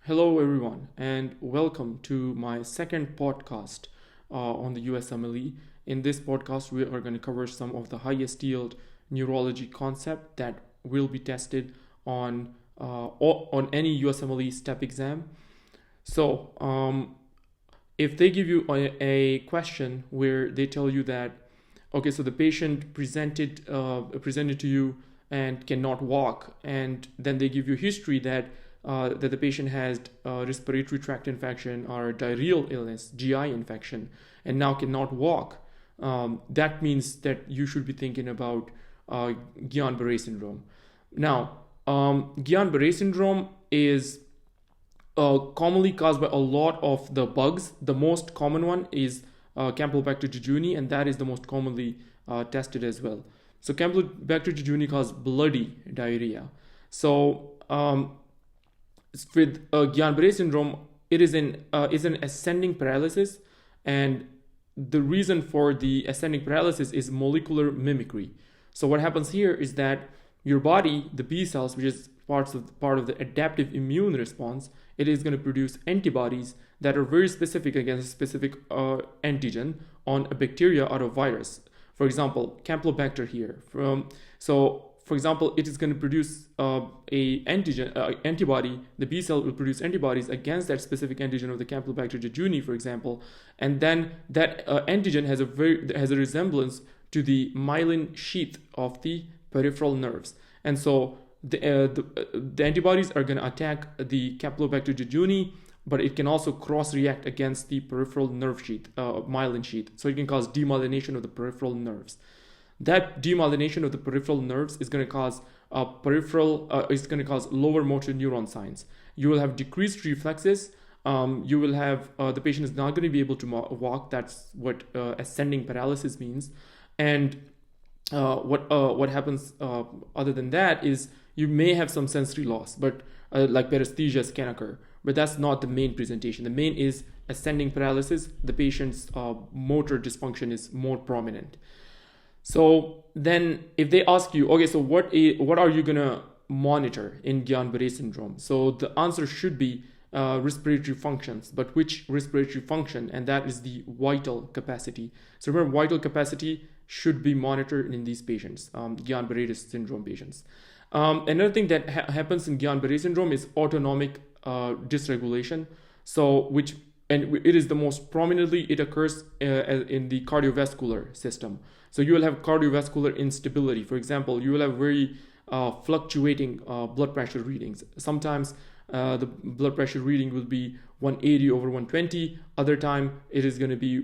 Hello, everyone, and welcome to my second podcast on the Usmle. In this podcast, we are going to cover some of the highest yield neurology concept that will be tested on any Usmle step exam. So, if they give you a question where they tell you that, okay, so the patient presented to you and cannot walk, and then they give you history that the patient has respiratory tract infection or diarrheal illness, GI infection, and now cannot walk. That means that you should be thinking about Guillain-Barré syndrome. Now, Guillain-Barré syndrome is commonly caused by a lot of the bugs. The most common one is Campylobacter jejuni, and that is the most commonly tested as well. So Campylobacter jejuni causes bloody diarrhea. So with Guillain-Barré syndrome, it is an ascending paralysis, and the reason for the ascending paralysis is molecular mimicry. So what happens here is that your body, the B cells, which is part of the adaptive immune response, it is going to produce antibodies that are very specific against a specific antigen on a bacteria or a virus. For example, Campylobacter here. For example, it is going to produce a antibody. The B cell will produce antibodies against that specific antigen of the Campylobacter jejuni, for example, and then that antigen has a resemblance to the myelin sheath of the peripheral nerves, and so the antibodies are going to attack the Campylobacter jejuni, but it can also cross-react against the peripheral nerve sheath, myelin sheath, so it can cause demyelination of the peripheral nerves. That demyelination of the peripheral nerves is going to cause lower motor neuron signs. You will have decreased reflexes. You will have the patient is not going to be able to walk. That's what ascending paralysis means. And what happens other than that is you may have some sensory loss, but like paresthesias can occur. But that's not the main presentation. The main is ascending paralysis. The patient's motor dysfunction is more prominent. So then if they ask you, okay, so what are you going to monitor in Guillain-Barré syndrome? So the answer should be respiratory functions, but which respiratory function? And that is the vital capacity. So remember, vital capacity should be monitored in these patients, Guillain-Barré syndrome patients. Another thing that happens in Guillain-Barré syndrome is autonomic dysregulation. It is the most prominently, it occurs in the cardiovascular system. So you will have cardiovascular instability. For example, you will have very fluctuating blood pressure readings. Sometimes the blood pressure reading will be 180 over 120. Other time it is going to be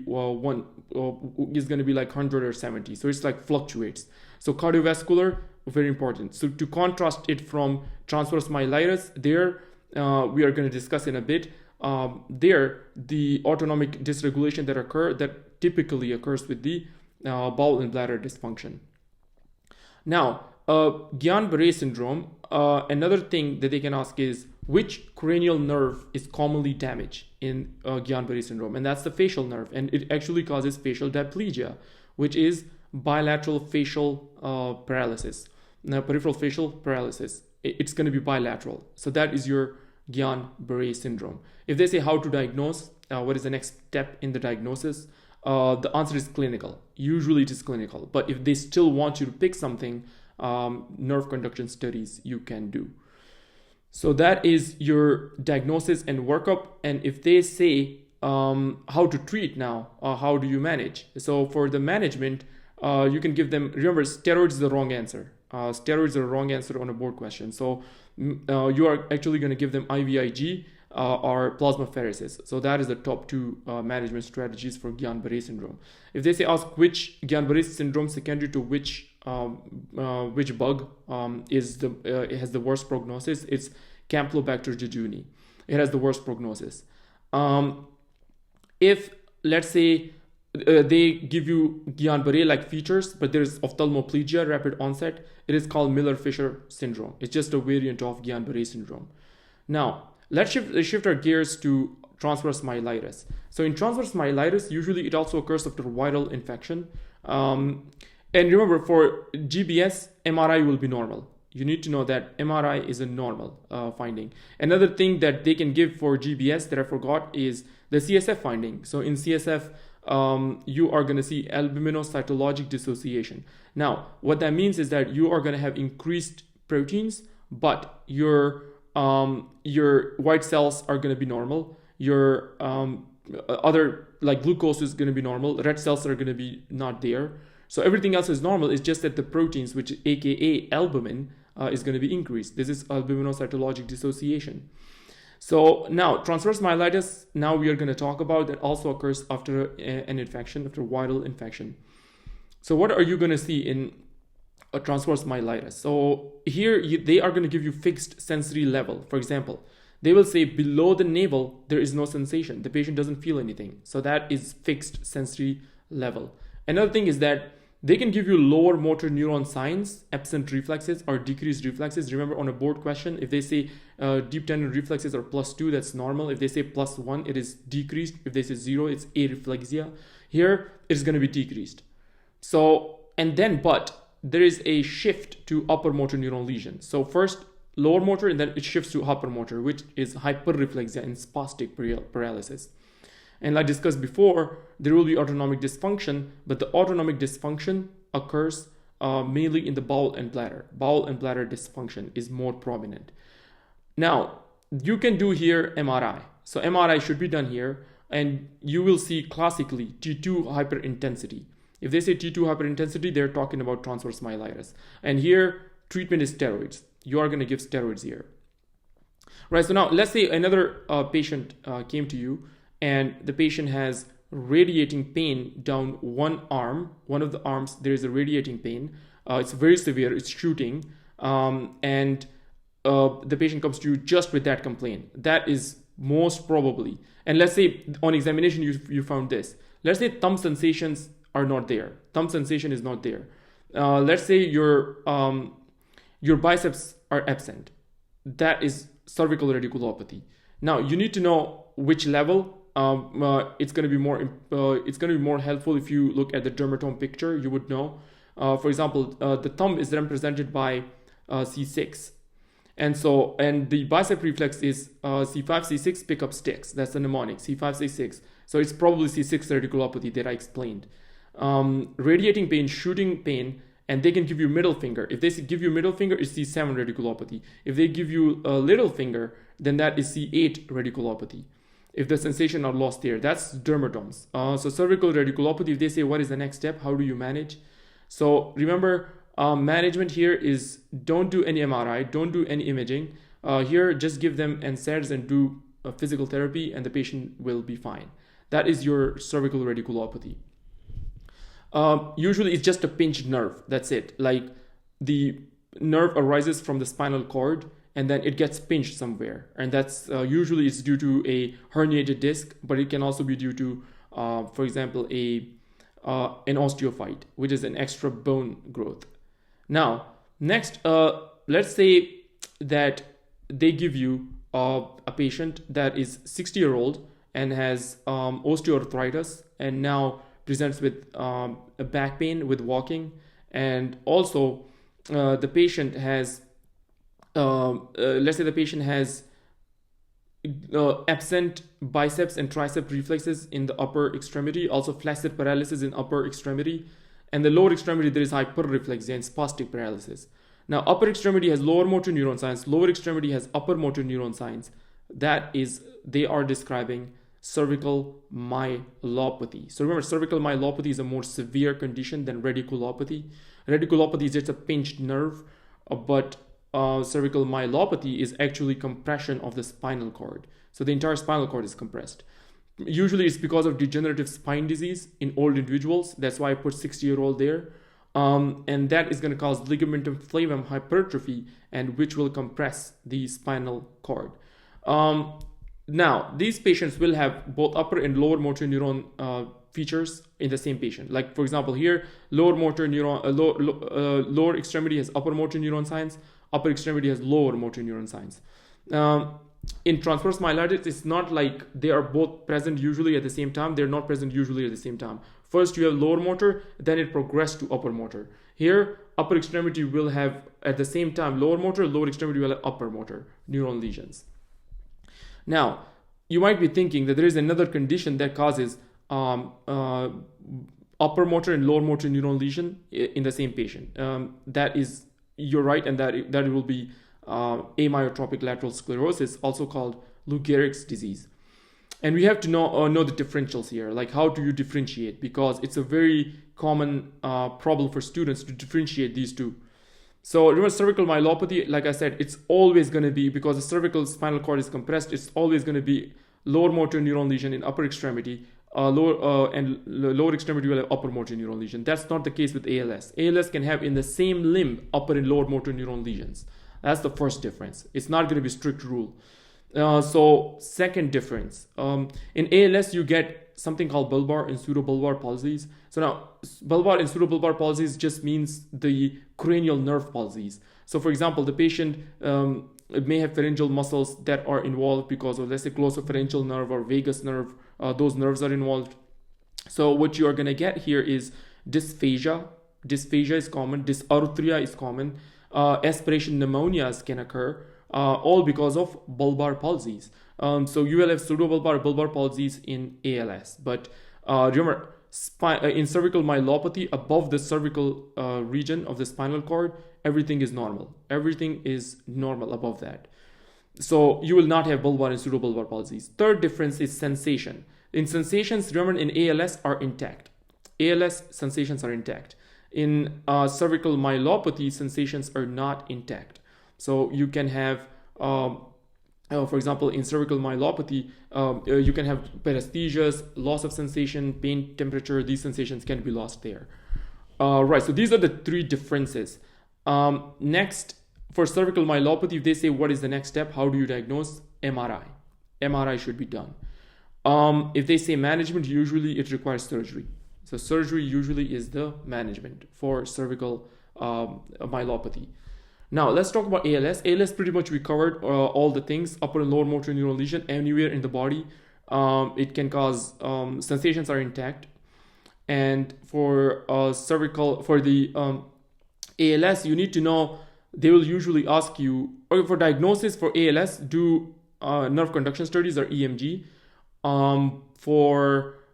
like 100 or 70. So it's like fluctuates. So cardiovascular, very important. So to contrast it from transverse myelitis, there we are going to discuss in a bit. The autonomic dysregulation that typically occurs with the bowel and bladder dysfunction. Now, Guillain-Barré syndrome, another thing that they can ask is which cranial nerve is commonly damaged in Guillain-Barré syndrome, and that's the facial nerve, and it actually causes facial diplegia, which is bilateral facial paralysis. Now, peripheral facial paralysis, it's going to be bilateral. So that is your Guillain-Barré syndrome. If they say how to diagnose, what is the next step in the diagnosis? The answer is clinical. Usually it is clinical. But if they still want you to pick something, nerve conduction studies you can do. So that is your diagnosis and workup. And if they say how to treat now, how do you manage? So for the management, you can give them, remember, steroids is the wrong answer. Steroids are the wrong answer on a board question. So you are actually going to give them IVIG or plasmapheresis. So that is the top two management strategies for Guillain-Barré syndrome. If they say ask which Guillain-Barré syndrome secondary to which bug it has the worst prognosis, it's Campylobacter jejuni. It has the worst prognosis. If let's say they give you Guillain-Barré like features, but there is ophthalmoplegia, rapid onset, it is called Miller-Fisher syndrome. It's just a variant of Guillain-Barré syndrome. Now, let's shift our gears to transverse myelitis. So in transverse myelitis, usually it also occurs after viral infection. And remember, for GBS, MRI will be normal. You need to know that MRI is a normal finding. Another thing that they can give for GBS that I forgot is the CSF finding. So in CSF, you are going to see albuminocytologic dissociation. Now, what that means is that you are going to have increased proteins, but your white cells are going to be normal. Your other, like glucose, is going to be normal. Red cells are going to be not there. So everything else is normal. It's just that the proteins, which aka albumin, is going to be increased. This is albuminocytologic dissociation. So now transverse myelitis, now we are going to talk about, that also occurs after an infection, after viral infection. So what are you going to see in a transverse myelitis? So here they are going to give you fixed sensory level. For example, they will say below the navel, there is no sensation. The patient doesn't feel anything. So that is fixed sensory level. Another thing is that they can give you lower motor neuron signs, absent reflexes or decreased reflexes. Remember on a board question, if they say deep tendon reflexes are +2, that's normal. If they say +1, it is decreased. If they say 0, it's areflexia. Here, it's going to be decreased. So, and then, but there is a shift to upper motor neuron lesion. So first lower motor, and then it shifts to upper motor, which is hyperreflexia and spastic paralysis. And like discussed before, there will be autonomic dysfunction, but the autonomic dysfunction occurs mainly in the bowel and bladder. Bowel and bladder dysfunction is more prominent. Now, you can do here MRI. So MRI should be done here, and you will see classically T2 hyperintensity. If they say T2 hyperintensity, they're talking about transverse myelitis. And here, treatment is steroids. You are going to give steroids here. Right, so now let's say another patient came to you, and the patient has radiating pain down one arm. One of the arms, there is a radiating pain. It's very severe, it's shooting. And the patient comes to you just with that complaint. That is most probably. And let's say on examination, you found this. Let's say thumb sensations are not there. Thumb sensation is not there. Let's say your biceps are absent. That is cervical radiculopathy. Now you need to know which level. It's going to be more helpful if you look at the dermatome picture. You would know. For example, the thumb is represented by C6, and the bicep reflex is C5, C6 pick up sticks. That's the mnemonic, C5, C6. So it's probably C6 radiculopathy that I explained. Radiating pain, shooting pain, and they can give you middle finger. If they give you middle finger, it's C7 radiculopathy. If they give you a little finger, then that is C8 radiculopathy. If the sensation are lost there, that's dermatomes. So cervical radiculopathy, if they say what is the next step, how do you manage? So remember, management here is don't do any MRI, don't do any imaging. Here, just give them NSAIDs and do physical therapy, and the patient will be fine. That is your cervical radiculopathy. Usually it's just a pinched nerve. That's it. Like the nerve arises from the spinal cord, and then it gets pinched somewhere. And that's usually it's due to a herniated disc, but it can also be due to, for example, an osteophyte, which is an extra bone growth. Now, next, let's say that they give you a patient that is 60-year-old and has osteoarthritis, and now presents with a back pain with walking, and also the patient has let's say the patient has absent biceps and tricep reflexes in the upper extremity, also flaccid paralysis in upper extremity, and the lower extremity there is hyperreflexia and spastic paralysis. Now upper extremity has lower motor neuron signs, lower extremity has upper motor neuron signs. That is, they are describing cervical myelopathy. So remember, cervical myelopathy is a more severe condition than radiculopathy. Radiculopathy is just a pinched nerve, but cervical myelopathy is actually compression of the spinal cord. So the entire spinal cord is compressed. Usually it's because of degenerative spine disease in old individuals. That's why I put 60-year-old there. And that is going to cause ligamentum flavum hypertrophy, and which will compress the spinal cord. Now, these patients will have both upper and lower motor neuron features in the same patient. Like for example, here, lower motor neuron, lower extremity has upper motor neuron signs, upper extremity has lower motor neuron signs. In transverse myelitis, it's not like they are both present usually at the same time. They're not present usually at the same time. First, you have lower motor, then it progressed to upper motor. Here, upper extremity will have at the same time lower motor, lower extremity will have upper motor neuron lesions. Now, you might be thinking that there is another condition that causes upper motor and lower motor neuron lesion in the same patient. That is, you're right, and that will be amyotrophic lateral sclerosis, also called Lou Gehrig's disease. And we have to know the differentials here, like how do you differentiate, because it's a very common problem for students to differentiate these two. So remember, cervical myelopathy, like I said, it's always going to be, because the cervical spinal cord is compressed, it's always going to be lower motor neuron lesion in upper extremity, lower extremity will have upper motor neuron lesion. That's not the case with ALS. ALS can have in the same limb upper and lower motor neuron lesions. That's the first difference. It's not going to be strict rule. So second difference, in ALS you get something called bulbar and pseudobulbar palsies. So now bulbar and pseudobulbar palsies just means the cranial nerve palsies. So for example, the patient may have pharyngeal muscles that are involved because of, let's say, glossopharyngeal nerve or vagus nerve. Those nerves are involved. So what you are going to get here is dysphagia. Dysphagia is common. Dysarthria is common. Aspiration pneumonias can occur. All because of bulbar palsies. So you will have pseudobulbar, bulbar palsies in ALS. But remember, in cervical myelopathy, above the cervical region of the spinal cord, everything is normal. Everything is normal above that. So you will not have bulbar and pseudobulbar palsies. Third difference is sensation. In sensations, remember, in ALS are intact. ALS sensations are intact. In cervical myelopathy, sensations are not intact. So you can have, for example, in cervical myelopathy, you can have paresthesias, loss of sensation, pain, temperature. These sensations can be lost there. Right, so these are the three differences. Next, for cervical myelopathy, if they say what is the next step, how do you diagnose? MRI. MRI should be done. If they say management, usually it requires surgery. So surgery usually is the management for cervical myelopathy. Now let's talk about ALS. ALS, pretty much we covered all the things, upper and lower motor neuron lesion anywhere in the body. It can cause, sensations are intact. And for cervical, for the ALS, you need to know, they will usually ask you, or for diagnosis for ALS, do nerve conduction studies or EMG.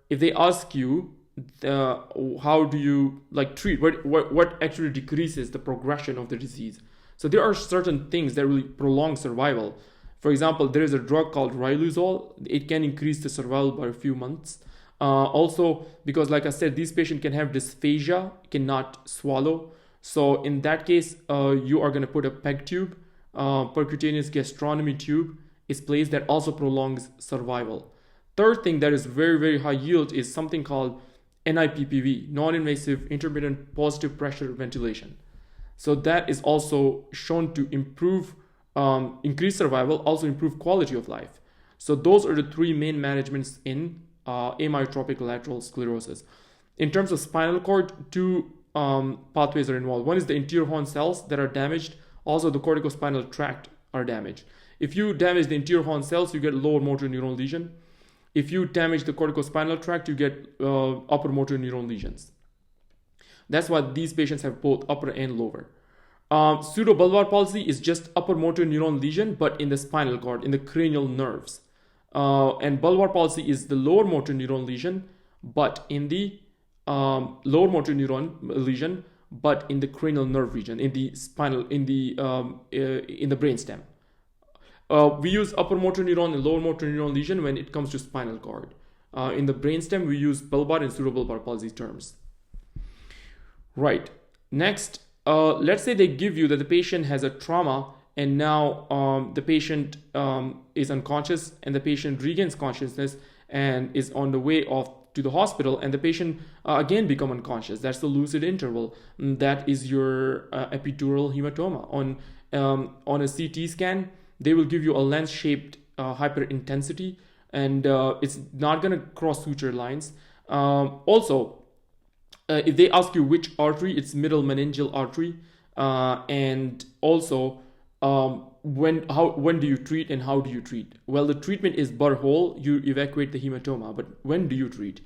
If they ask you, how do you treat, what actually decreases the progression of the disease. So there are certain things that really prolong survival. For example, there is a drug called riluzole. It can increase the survival by a few months. Also, because like I said, these patients can have dysphagia, cannot swallow. So in that case, you are going to put a PEG tube, percutaneous gastrostomy tube is placed, that also prolongs survival. Third thing that is very, very high yield is something called NIPPV, non-invasive intermittent positive pressure ventilation. So that is also shown to improve, increase survival, also improve quality of life. So those are the three main managements in amyotrophic lateral sclerosis. In terms of spinal cord, two pathways are involved. One is the anterior horn cells that are damaged. Also the corticospinal tract are damaged. If you damage the anterior horn cells, you get lower motor neuron lesion. If you damage the corticospinal tract, you get upper motor neuron lesions. That's why these patients have both upper and lower. Pseudobulbar palsy is just upper motor neuron lesion, but in the spinal cord, in the cranial nerves. And bulbar palsy is the lower motor neuron lesion, but in the lower motor neuron lesion, but in the cranial nerve region, in the spinal, in the brainstem. We use upper motor neuron and lower motor neuron lesion when it comes to spinal cord. In the brainstem, we use bulbar and pseudobulbar palsy terms. Right. Next, let's say they give you that the patient has a trauma, and now the patient is unconscious, and the patient regains consciousness and is on the way off to the hospital, and the patient again become unconscious. That's the lucid interval. That is your epidural hematoma. On a CT scan, they will give you a lens-shaped hyperintensity, and it's not going to cross suture lines. Also, if they ask you which artery, it's middle meningeal artery. And also, when do you treat and how do you treat? Well, the treatment is burr hole. You evacuate the hematoma, but when do you treat?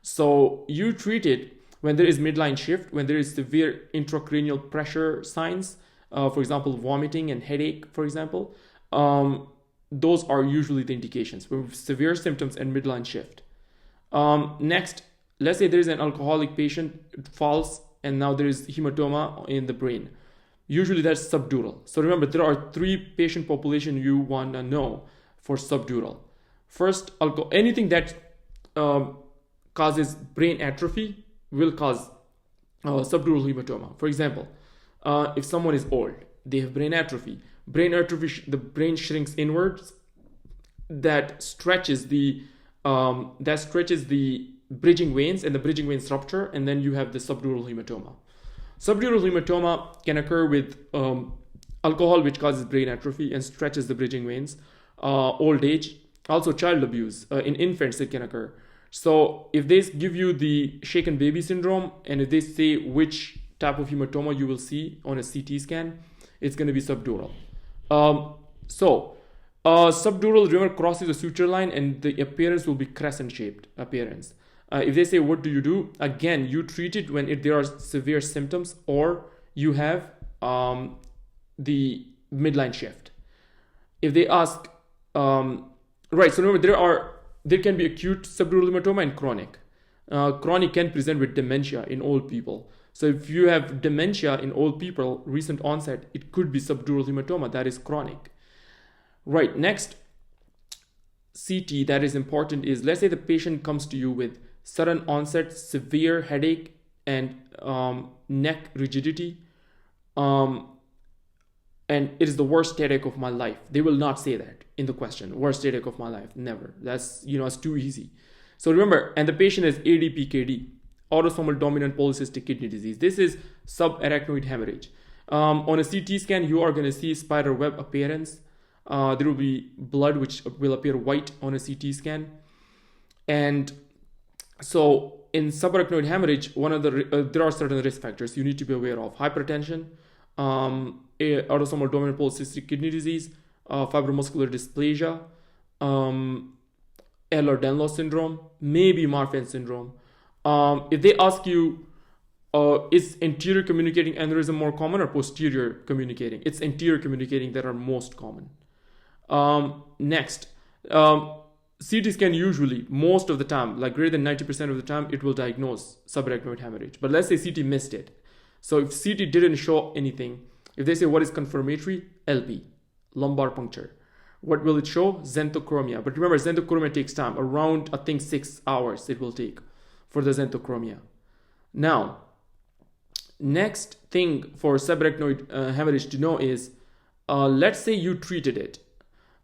So you treat it When there is midline shift, when there is severe intracranial pressure signs, for example, vomiting and headache, for example, those are usually the indications for severe symptoms and midline shift. Next, let's say there is an alcoholic patient, falls, and now there is hematoma in the brain. Usually that's subdural. So remember, there are 3 patient population you want to know for subdural. First, anything that causes brain atrophy will cause subdural hematoma. For example, if someone is old, they have brain atrophy. Brain atrophy, the brain shrinks inwards. That stretches the bridging veins, and the bridging veins rupture, and then you have the subdural hematoma. Subdural hematoma can occur with alcohol, which causes brain atrophy and stretches the bridging veins. Old age, also child abuse. In infants, it can occur. So if they give you the shaken baby syndrome, and if they say which type of hematoma you will see on a CT scan, it's going to be subdural. Subdural, remember, crosses the suture line, and the appearance will be crescent-shaped appearance. If they say, what do you do? Again, you treat it when there are severe symptoms, or you have the midline shift. If they ask, right, so remember, there can be acute subdural hematoma and chronic. Chronic can present with dementia in old people. So if you have dementia in old people, recent onset, it could be subdural hematoma, that is chronic. Right, next CT that is important is, let's say the patient comes to you with sudden onset, severe headache, and neck rigidity, and it is the worst headache of my life. They will not say that in the question, worst headache of my life, never. That's, it's too easy. So remember, and the patient has ADPKD, autosomal dominant polycystic kidney disease. This is subarachnoid hemorrhage. On a CT scan, you are going to see spider web appearance. There will be blood which will appear white on a CT scan. And so in subarachnoid hemorrhage, there are certain risk factors you need to be aware of: hypertension, autosomal dominant polycystic kidney disease, fibromuscular dysplasia, Ehlers-Danlos syndrome, maybe Marfan syndrome. If they ask you, is anterior communicating aneurysm more common or posterior communicating? It's anterior communicating that are most common. Next, CT scan usually, most of the time, like greater than 90% of the time, it will diagnose subarachnoid hemorrhage. But let's say CT missed it. So if CT didn't show anything, if they say what is confirmatory, LP, lumbar puncture. What will it show? Xanthochromia. But remember, xanthochromia takes time. Around, I think, 6 hours it will take for the xanthochromia. Now, next thing for subarachnoid hemorrhage to know is, let's say you treated it,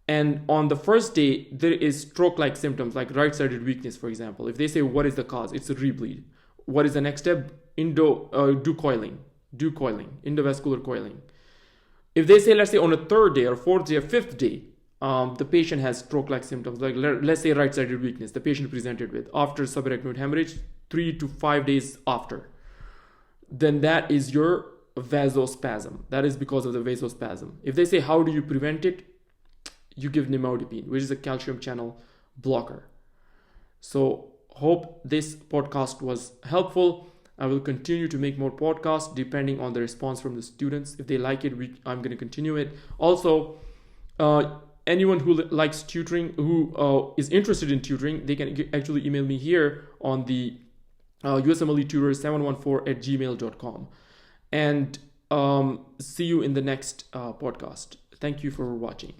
and on the first day there is stroke-like symptoms like right-sided weakness, for example. If they say what is the cause, it's a rebleed. What is the next step? Do coiling, endovascular coiling. If they say, let's say on a 3rd day or 4th day or 5th day, the patient has stroke-like symptoms, like let's say right-sided weakness, the patient presented with after subarachnoid hemorrhage, 3 to 5 days after, then that is your vasospasm. That is because of the vasospasm. If they say, how do you prevent it? You give nimodipine, which is a calcium channel blocker. So hope this podcast was helpful. I will continue to make more podcasts depending on the response from the students. If they like it, I'm going to continue it. Also, anyone who likes tutoring, who is interested in tutoring, they can actually email me here on the Usmle tutor714@gmail.com. And see you in the next podcast. Thank you for watching.